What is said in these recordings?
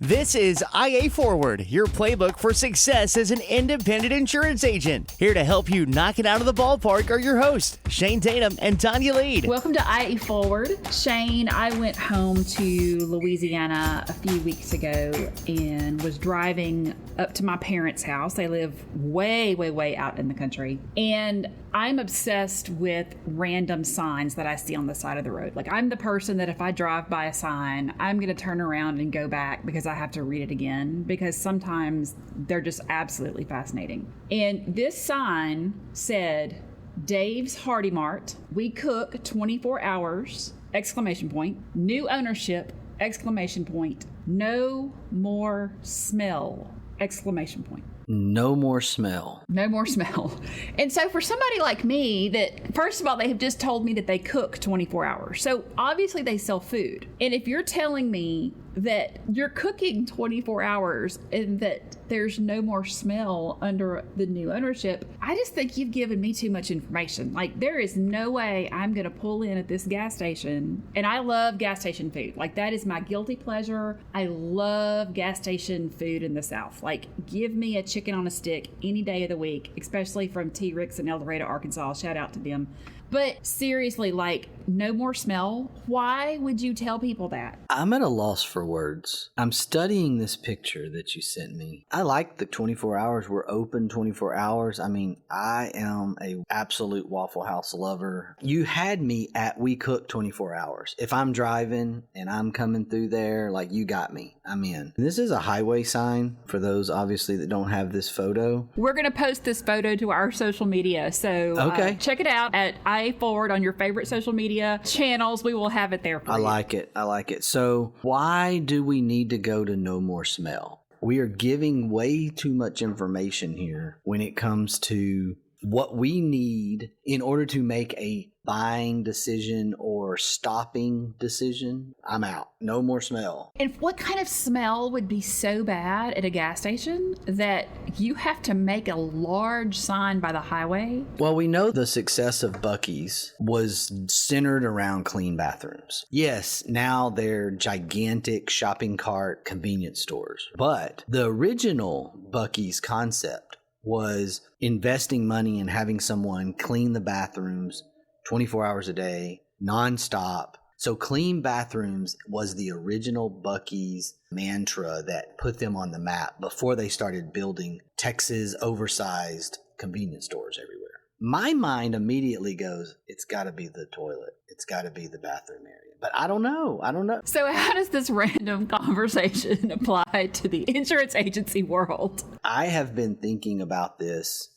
This is IA Forward, your playbook for success as an independent insurance agent. Here to help you knock it out of the ballpark are your hosts, Shane Tatum and Tanya Lead. Welcome to IA Forward. Shane, I went home to Louisiana a few weeks ago and was driving up to my parents' house. They live way, way, way out in the country. And I'm obsessed with random signs that I see on the side of the road. Like, I'm the person that if I drive by a sign, I'm going to turn around and go back because I have to read it again, because sometimes they're just absolutely fascinating. And this sign said, Dave's Hearty Mart, we cook 24 hours, exclamation point, new ownership, exclamation point, no more smell, exclamation point. No more smell. No more smell. And so for somebody like me that, first of all, they have just told me that they cook 24 hours. So obviously they sell food. And if you're telling me that you're cooking 24 hours and that there's no more smell under the new ownership, I just think you've given me too much information. Like, there is no way I'm going to pull in at this gas station. And I love gas station food. Like, that is my guilty pleasure. I love gas station food in the South. Like, give me a chicken on a stick any day of the week, especially from T. Rick's in El Dorado, Arkansas. Shout out to them. But seriously, like, no more smell. Why would you tell people that? I'm at a loss for words. I'm studying this picture that you sent me. I like the 24 hours. We're open 24 hours. I mean, I am a absolute Waffle House lover. You had me at we cook 24 hours. If I'm driving and I'm coming through there, like, you got me. I'm in. This is a highway sign for those, obviously, that don't have this photo. We're going to post this photo to our social media. So check it out at IA Forward on your favorite social media channels. We will have it there for you. I like it. So why do we need to go to no more smell? We are giving way too much information here when it comes to what we need in order to make a buying decision or stopping decision. I'm out. No more smell. And what kind of smell would be so bad at a gas station that you have to make a large sign by the highway? Well, we know the success of Buc-ee's was centered around clean bathrooms. Yes, now they're gigantic shopping cart convenience stores. But the original Buc-ee's concept was investing money in having someone clean the bathrooms 24 hours a day, nonstop. So clean bathrooms was the original Buc-ee's mantra that put them on the map before they started building Texas oversized convenience stores everywhere. My mind immediately goes, it's got to be the toilet. It's got to be the bathroom area. But I don't know. So how does this random conversation apply to the insurance agency world? I have been thinking about this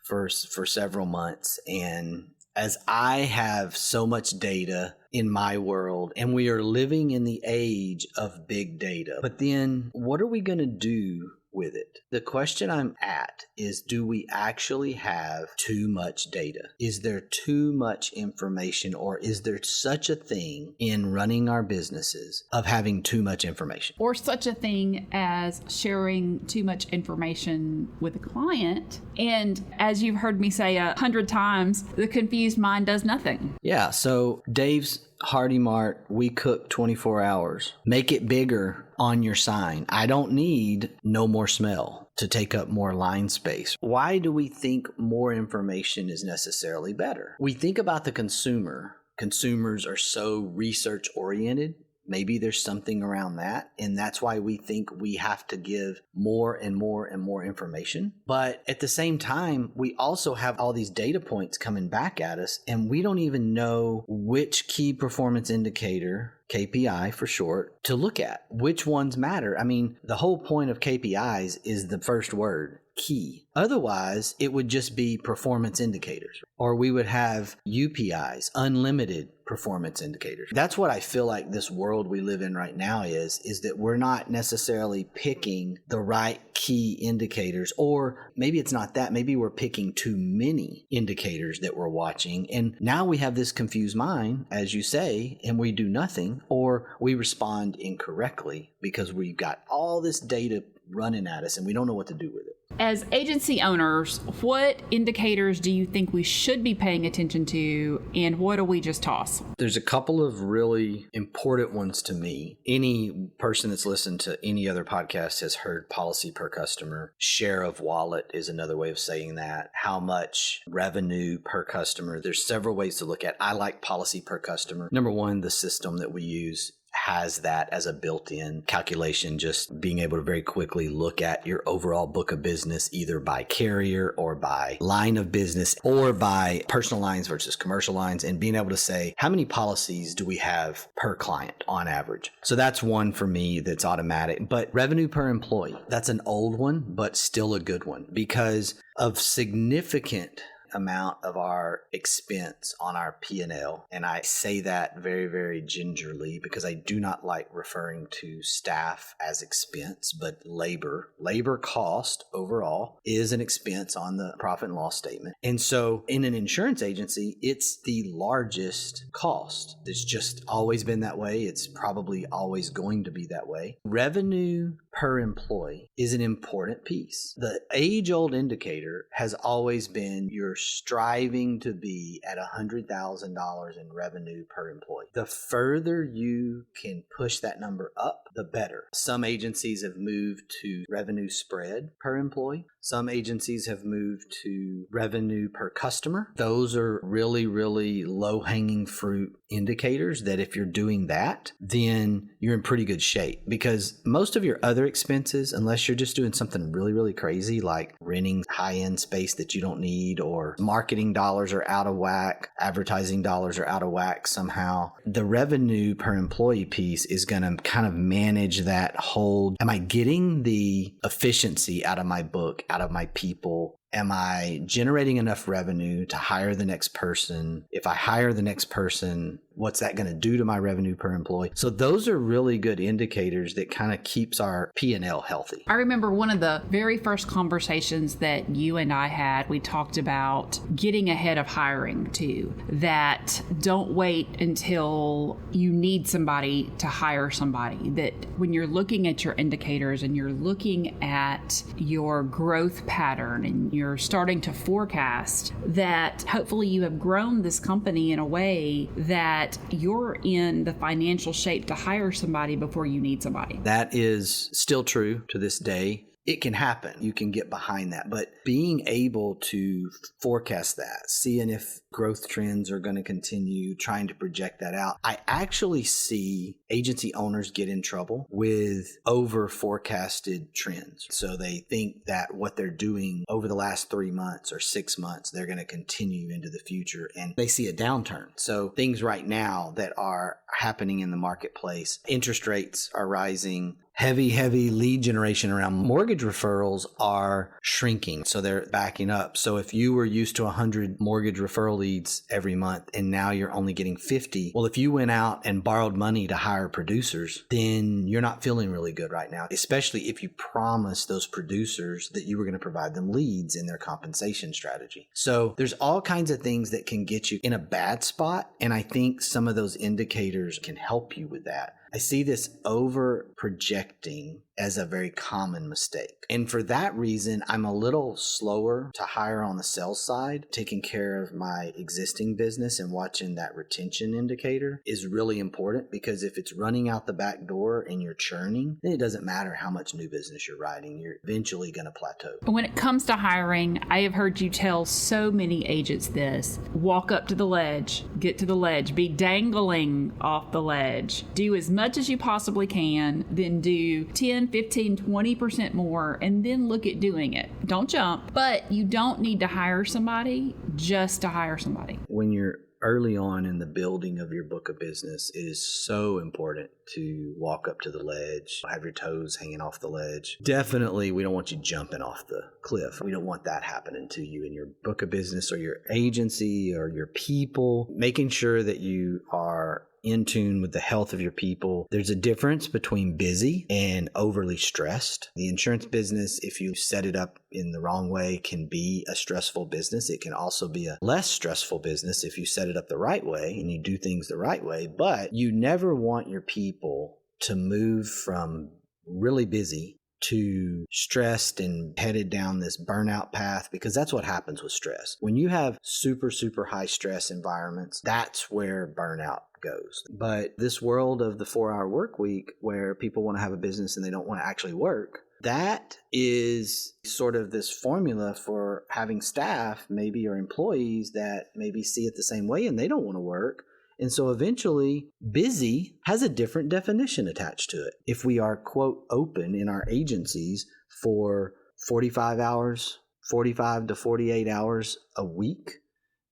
for several months, and as I have so much data in my world, and we are living in the age of big data, but then what are we going to do with it? The question I'm at is, do we actually have too much data? Is there too much information, or is there such a thing in running our businesses of having too much information? Or such a thing as sharing too much information with a client. And as you've heard me say 100 times, the confused mind does nothing. Yeah, so Dave's Hearty Mart, we cook 24 hours. Make it bigger on your sign. I don't need no more smell to take up more line space. Why do we think more information is necessarily better? We think about the consumer. Consumers are so research oriented. Maybe there's something around that, and that's why we think we have to give more and more and more information. But at the same time, we also have all these data points coming back at us, and we don't even know which key performance indicator, KPI for short, to look at. Which ones matter? I mean, the whole point of KPIs is the first word, key. Otherwise, it would just be performance indicators, or we would have UPIs, unlimited performance indicators. That's what I feel like this world we live in right now is that we're not necessarily picking the right key indicators, or maybe it's not that. Maybe we're picking too many indicators that we're watching. And now we have this confused mind, as you say, and we do nothing, or we respond incorrectly because we've got all this data running at us and we don't know what to do with it. As agency owners, what indicators do you think we should be paying attention to, and what do we just toss? There's a couple of really important ones to me. Any person that's listened to any other podcast has heard policy per customer. Share of wallet is another way of saying that. How much revenue per customer. There's several ways to look at. I like policy per customer. Number one, the system that we use has that as a built-in calculation, just being able to very quickly look at your overall book of business, either by carrier or by line of business or by personal lines versus commercial lines, and being able to say, how many policies do we have per client on average? So that's one for me that's automatic. But revenue per employee, that's an old one, but still a good one because of significant amount of our expense on our P&L. And I say that very, very gingerly because I do not like referring to staff as expense, but labor. Labor cost overall is an expense on the profit and loss statement. And so in an insurance agency, it's the largest cost. It's just always been that way. It's probably always going to be that way. Revenue per employee is an important piece. The age-old indicator has always been your striving to be at $100,000 in revenue per employee. The further you can push that number up, the better. Some agencies have moved to revenue spread per employee. Some agencies have moved to revenue per customer. Those are really, really low-hanging fruit indicators that if you're doing that, then you're in pretty good shape because most of your other expenses, unless you're just doing something really, really crazy like renting high-end space that you don't need or marketing dollars are out of whack, advertising dollars are out of whack somehow, the revenue per employee piece is going to kind of manage that whole, am I getting the efficiency out of my book, out of my people? Am I generating enough revenue to hire the next person? If I hire the next person, what's that going to do to my revenue per employee? So those are really good indicators that kind of keeps our P&L healthy. I remember one of the very first conversations that you and I had, we talked about getting ahead of hiring too, that don't wait until you need somebody to hire somebody, that when you're looking at your indicators and you're looking at your growth pattern and you're starting to forecast, that hopefully you have grown this company in a way that you're in the financial shape to hire somebody before you need somebody. That is still true to this day. It can happen. You can get behind that. But being able to forecast that, seeing if growth trends are going to continue, trying to project that out, I actually see agency owners get in trouble with over forecasted trends. So they think that what they're doing over the last 3 months or 6 months, they're going to continue into the future, and they see a downturn. So things right now that are happening in the marketplace, interest rates are rising, heavy lead generation around mortgage referrals are shrinking. So they're backing up. So if you were used to 100 mortgage referral leads every month and now you're only getting 50, well, if you went out and borrowed money to hire producers, then you're not feeling really good right now, especially if you promised those producers that you were going to provide them leads in their compensation strategy. So there's all kinds of things that can get you in a bad spot. And I think some of those indicators can help you with that. I see this over projecting as a very common mistake. And for that reason, I'm a little slower to hire on the sales side. Taking care of my existing business and watching that retention indicator is really important, because if it's running out the back door and you're churning, then it doesn't matter how much new business you're writing. You're eventually going to plateau. When it comes to hiring, I have heard you tell so many agents this: walk up to the ledge, get to the ledge, be dangling off the ledge, do as much as you possibly can, then do 10, 15, 20% more, and then look at doing it. Don't jump, but you don't need to hire somebody just to hire somebody. When you're early on in the building of your book of business, it is so important to walk up to the ledge, have your toes hanging off the ledge. Definitely, we don't want you jumping off the cliff. We don't want that happening to you in your book of business or your agency or your people. Making sure that you are in tune with the health of your people. There's a difference between busy and overly stressed. The insurance business, if you set it up in the wrong way, can be a stressful business. It can also be a less stressful business if you set it up the right way and you do things the right way. But you never want your people to move from really busy too stressed and headed down this burnout path, because that's what happens with stress. When you have super, super high stress environments, that's where burnout goes. But this world of the 4-hour work week, where people want to have a business and they don't want to actually work, that is sort of this formula for having staff, maybe, or employees that maybe see it the same way and they don't want to work. And so eventually, busy has a different definition attached to it. If we are, quote, open in our agencies for 45 hours, 45 to 48 hours a week,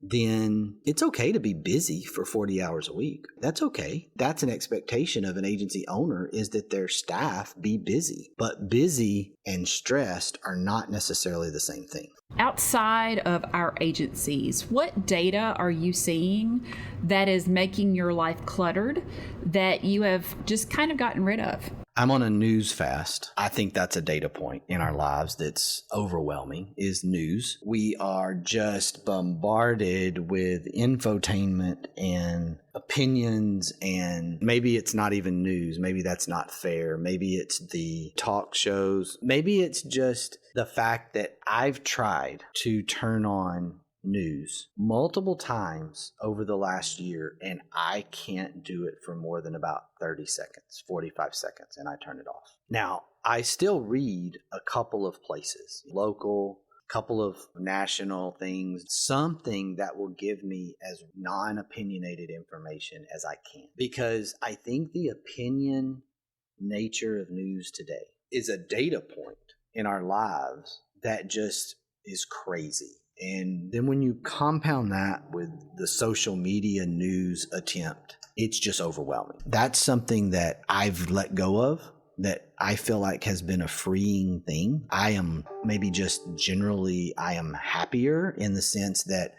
then it's okay to be busy for 40 hours a week. That's okay. That's an expectation of an agency owner, is that their staff be busy. But busy and stressed are not necessarily the same thing. Outside of our agencies, what data are you seeing that is making your life cluttered that you have just kind of gotten rid of? I'm on a news fast. I think that's a data point in our lives that's overwhelming, is news. We are just bombarded with infotainment and opinions, and maybe it's not even news. Maybe that's not fair. Maybe it's the talk shows. Maybe it's just the fact that I've tried to turn on news multiple times over the last year, and I can't do it for more than about 30 seconds, 45 seconds, and I turn it off. Now, I still read a couple of places, local, couple of national things, something that will give me as non-opinionated information as I can. Because I think the opinion nature of news today is a data point in our lives that just is crazy. And then when you compound that with the social media news attempt, it's just overwhelming. That's something that I've let go of, that I feel like has been a freeing thing. I am maybe just generally, I am happier in the sense that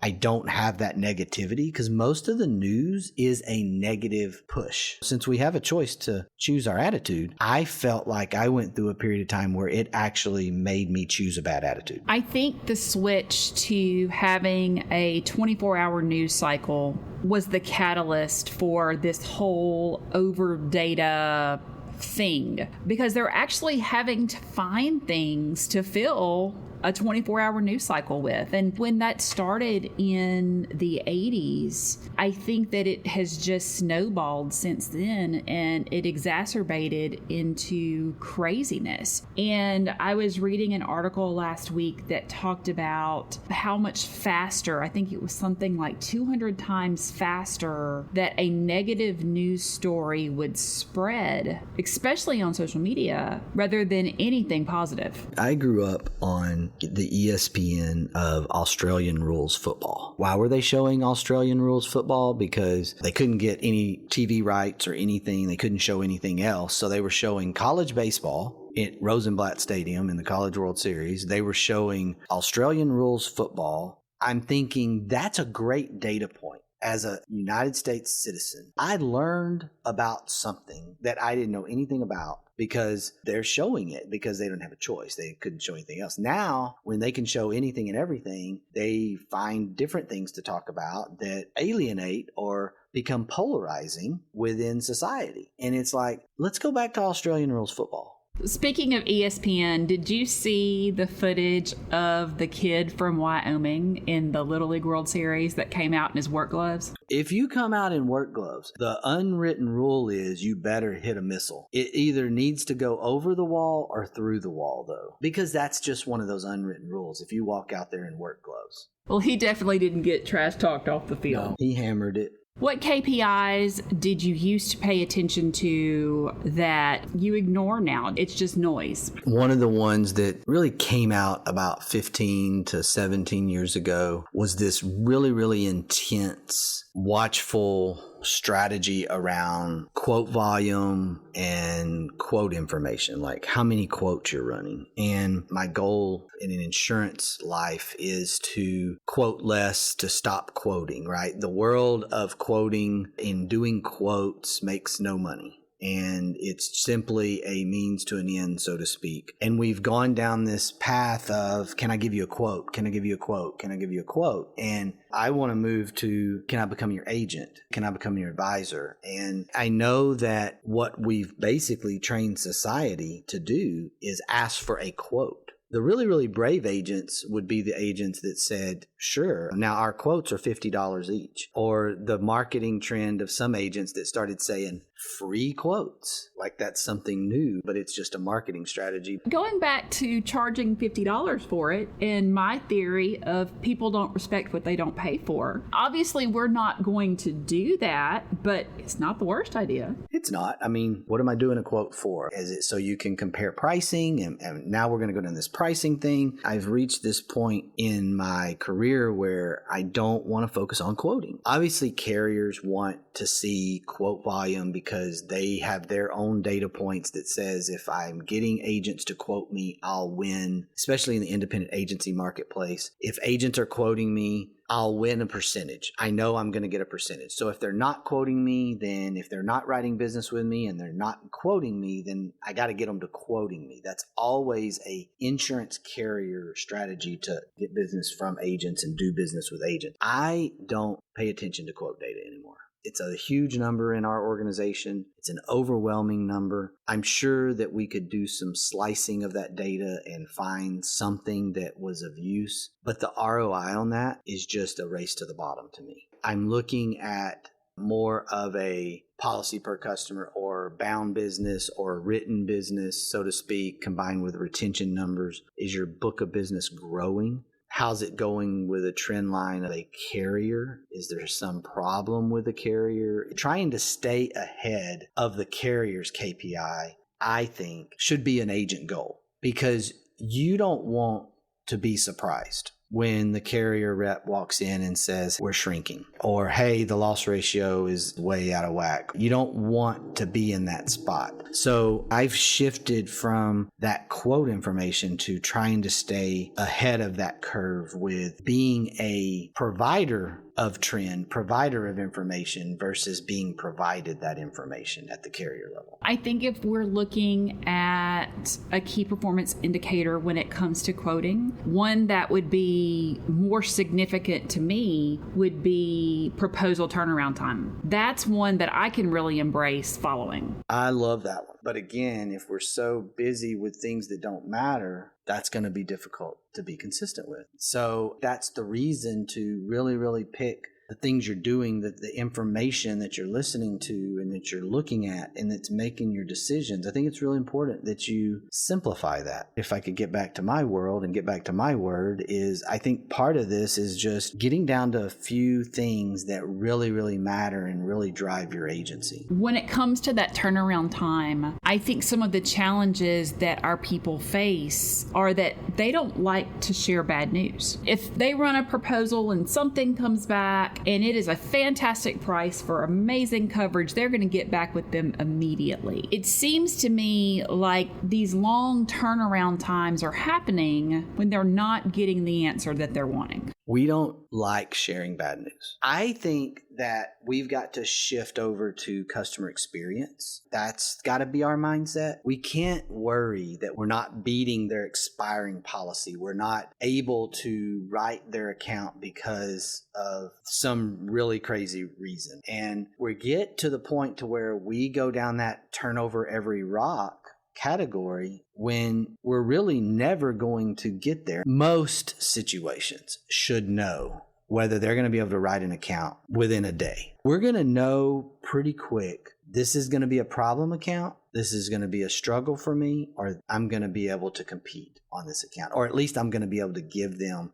I don't have that negativity, because most of the news is a negative push. Since we have a choice to choose our attitude, I felt like I went through a period of time where it actually made me choose a bad attitude. I think the switch to having a 24-hour news cycle was the catalyst for this whole over data thing, because they're actually having to find things to fill a 24-hour news cycle with. And when that started in the 80s, I think that it has just snowballed since then, and it exacerbated into craziness. And I was reading an article last week that talked about how much faster, I think it was something like 200 times faster, that a negative news story would spread, especially on social media, rather than anything positive. I grew up on the ESPN of Australian rules football. Why were they showing Australian rules football? Because they couldn't get any TV rights or anything. They couldn't show anything else. So they were showing college baseball at Rosenblatt Stadium in the College World Series. They were showing Australian rules football. I'm thinking that's a great data point. As a United States citizen, I learned about something that I didn't know anything about, because they're showing it because they don't have a choice. They couldn't show anything else. Now, when they can show anything and everything, they find different things to talk about that alienate or become polarizing within society. And it's like, let's go back to Australian rules football. Speaking of ESPN, did you see the footage of the kid from Wyoming in the Little League World Series that came out in his work gloves? If you come out in work gloves, the unwritten rule is you better hit a missile. It either needs to go over the wall or through the wall, though, because that's just one of those unwritten rules if you walk out there in work gloves. Well, he definitely didn't get trash talked off the field. No, he hammered it. What KPIs did you used to pay attention to that you ignore now? It's just noise. One of the ones that really came out about 15 to 17 years ago was this really, really intense, watchful strategy around quote volume and quote information, like how many quotes you're running. And my goal in an insurance life is to quote less, to stop quoting, right? The world of quoting and doing quotes makes no money. and it's simply a means to an end, so to speak. And we've gone down this path of, can I give you a quote? Can I give you a quote? Can I give you a quote? And I want to move to, can I become your agent? Can I become your advisor? And I know that what we've basically trained society to do is ask for a quote. The really, really brave agents would be the agents that said, sure, now our quotes are $50 each. Or the marketing trend of some agents that started saying free quotes, like that's something new, but it's just a marketing strategy. Going back to charging $50 for it, and my theory of people don't respect what they don't pay for, obviously we're not going to do that, but it's not the worst idea. It's not. I mean, what am I doing a quote for? Is it so you can compare pricing? And now we're going to go down this pricing thing. I've reached this point in my career where I don't want to focus on quoting. Obviously, carriers want to see quote volume because they have their own data points that says if I'm getting agents to quote me, I'll win, especially in the independent agency marketplace. If agents are quoting me, I'll win a percentage. I know I'm going to get a percentage. So if they're not quoting me, then if they're not writing business with me and they're not quoting me, then I got to get them to quoting me. That's always a insurance carrier strategy to get business from agents and do business with agents. I don't pay attention to quote data anymore. It's a huge number in our organization. It's an overwhelming number. I'm sure that we could do some slicing of that data and find something that was of use. But the ROI on that is just a race to the bottom to me. I'm looking at more of a policy per customer or bound business or written business, so to speak, combined with retention numbers. Is your book of business growing? How's it going with a trend line of a carrier? Is there some problem with a carrier? Trying to stay ahead of the carrier's KPI, I think, should be an agent goal because you don't want to be surprised when the carrier rep walks in and says, we're shrinking, or hey, the loss ratio is way out of whack. You don't want to be in that spot. So I've shifted from that quote information to trying to stay ahead of that curve with being a provider of trend, provider of information versus being provided that information at the carrier level. I think if we're looking at a key performance indicator when it comes to quoting, one that would be more significant to me would be proposal turnaround time. That's one that I can really embrace following. I love that one. But again, if we're so busy with things that don't matter, that's going to be difficult to be consistent with. So that's the reason to really, really pick the things you're doing, the information that you're listening to and that you're looking at and that's making your decisions. I think it's really important that you simplify that. If I could get back to my world and get back to my word is I think part of this is just getting down to a few things that really, really matter and really drive your agency. When it comes to that turnaround time, I think some of the challenges that our people face are that they don't like to share bad news. If they run a proposal and something comes back and it is a fantastic price for amazing coverage, they're going to get back with them immediately. It seems to me like these long turnaround times are happening when they're not getting the answer that they're wanting. We don't like sharing bad news. I think that we've got to shift over to customer experience. That's got to be our mindset. We can't worry that we're not beating their expiring policy. We're not able to write their account because of some really crazy reason. And we get to the point to where we go down that turn over every rock category when we're really never going to get there. Most situations should know whether they're going to be able to write an account within a day. We're going to know pretty quick, this is going to be a problem account, this is going to be a struggle for me, or I'm going to be able to compete on this account, or at least I'm going to be able to give them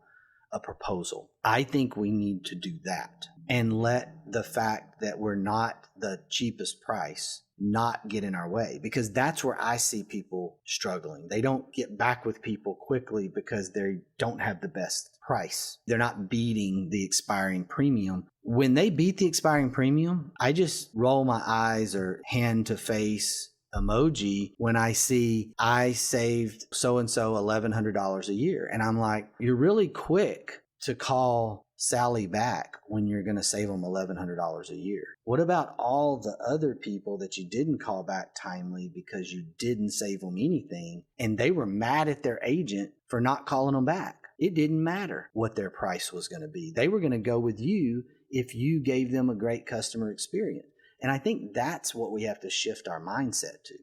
a proposal. I think we need to do that and let the fact that we're not the cheapest price not get in our way, because that's where I see people struggling. They don't get back with people quickly because they don't have the best price. They're not beating the expiring premium. When they beat the expiring premium, I just roll my eyes or hand to face emoji when I see I saved so-and-so $1,100 a year. And I'm like, you're really quick to call Sally back when you're going to save them $1,100 a year? What about all the other people that you didn't call back timely because you didn't save them anything and they were mad at their agent for not calling them back? It didn't matter what their price was going to be. They were going to go with you if you gave them a great customer experience. And I think that's what we have to shift our mindset to.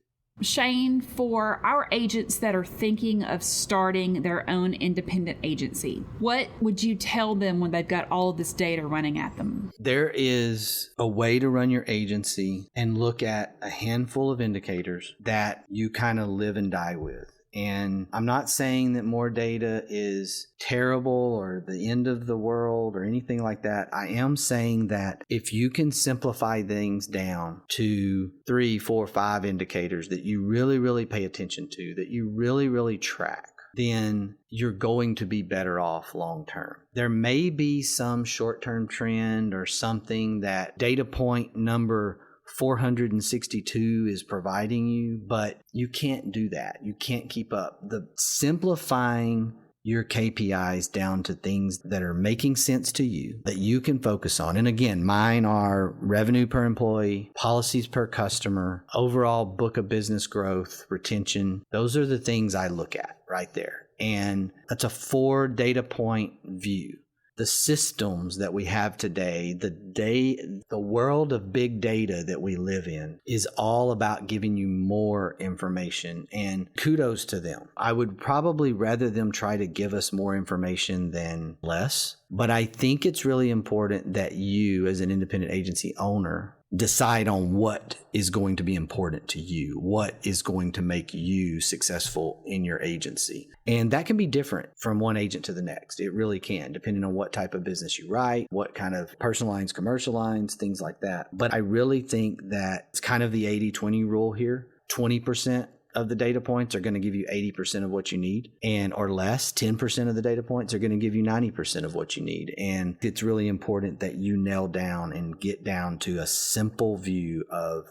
Shane, for our agents that are thinking of starting their own independent agency, what would you tell them when they've got all of this data running at them? There is a way to run your agency and look at a handful of indicators that you kind of live and die with. And I'm not saying that more data is terrible or the end of the world or anything like that. I am saying that if you can simplify things down to 3, 4, 5 indicators that you really, really pay attention to, that you really, really track, then you're going to be better off long term. There may be some short-term trend or something that data point number 462 is providing you, but you can't do that. You can't keep up. The simplifying your KPIs down to things that are making sense to you that you can focus on. And again, mine are revenue per employee, policies per customer, overall book of business growth, retention. Those are the things I look at right there. And that's a 4 data point view. The systems that we have today, the world of big data that we live in is all about giving you more information, and kudos to them. I would probably rather them try to give us more information than less, but I think it's really important that you as an independent agency owner decide on what is going to be important to you, what is going to make you successful in your agency. And that can be different from one agent to the next. It really can, depending on what type of business you write, what kind of personal lines, commercial lines, things like that. But I really think that it's kind of the 80-20 rule here. 20% of the data points are going to give you 80% of what you need, and or less. 10% of the data points are going to give you 90% of what you need. And it's really important that you nail down and get down to a simple view of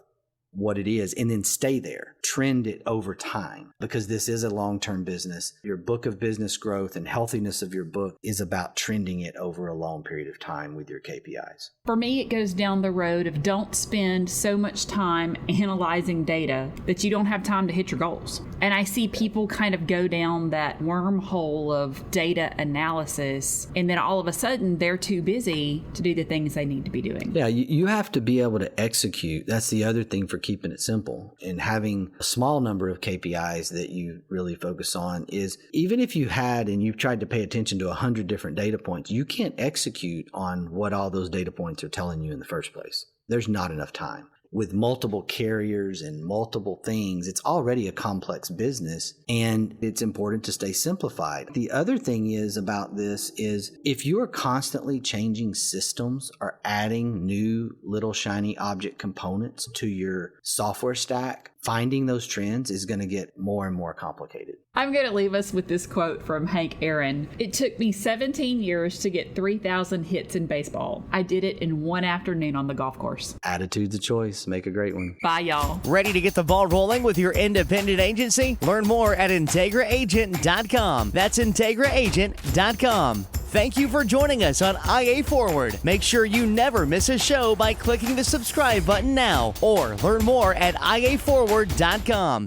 what it is, and then stay there. Trend it over time, because this is a long-term business. Your book of business growth and healthiness of your book is about trending it over a long period of time with your KPIs. For me, it goes down the road of don't spend so much time analyzing data that you don't have time to hit your goals. And I see people kind of go down that wormhole of data analysis, and then all of a sudden they're too busy to do the things they need to be doing. Yeah, you have to be able to execute. That's the other thing for keeping it simple, and having a small number of KPIs that you really focus on is, even if you had and you've tried to pay attention to 100 different data points, you can't execute on what all those data points are telling you in the first place. There's not enough time. With multiple carriers and multiple things, it's already a complex business, and it's important to stay simplified. The other thing is about this is, if you are constantly changing systems or adding new little shiny object components to your software stack, finding those trends is going to get more and more complicated. I'm going to leave us with this quote from Hank Aaron. It took me 17 years to get 3,000 hits in baseball. I did it in one afternoon on the golf course. Attitude's a choice. Make a great one. Bye, y'all. Ready to get the ball rolling with your independent agency? Learn more at IntegraAgent.com. That's IntegraAgent.com. Thank you for joining us on IA Forward. Make sure you never miss a show by clicking the subscribe button now, or learn more at IAForward.com.